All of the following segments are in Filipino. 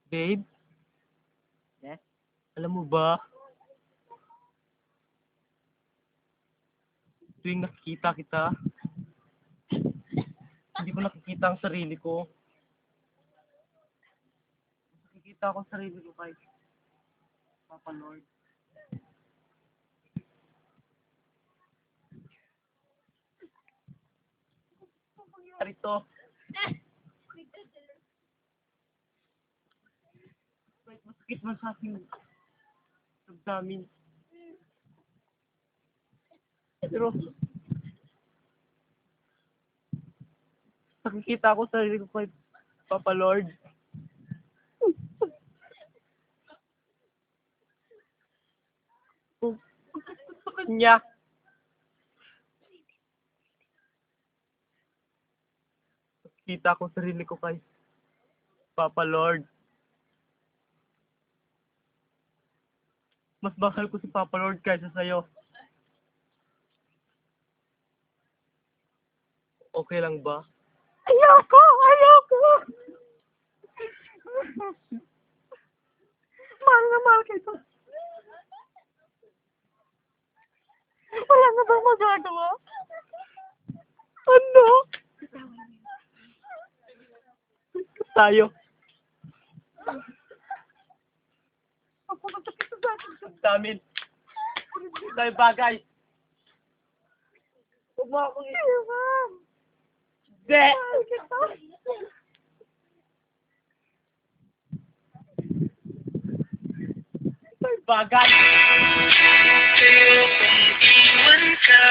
Babe, Yes? alam mo ba, tuwing nakikita kita, hindi ko nakikita ang sarili ko. Nakikita ko ang sarili ko kay Papa Lord. Arito. Kahit masakit man sa aking damdamin. Pero, nakikita ko sa sarili ko kay Papa Lord. Kung sa kanya, nakikita ko sa sarili ko kay Papa Lord. Mas mahal ko si Papa Lord kaysa sa'yo. Okay lang ba? Ayoko! Ayoko! Mahal na mahal kita. Wala na bang magagawa? Ano? Tayo. Ako masakit sa akin. Ang damin. Dahil bagay. Huwag mo akong iiwan. Hindi! Mahal kita. Dahil bagay. Pero kung iwan ka,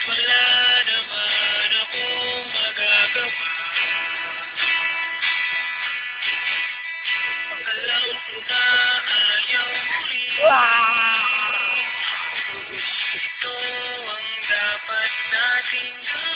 wala naman akong magagawa. Alam ko na ayaw mo rin. Ito ang dapat nating gawin.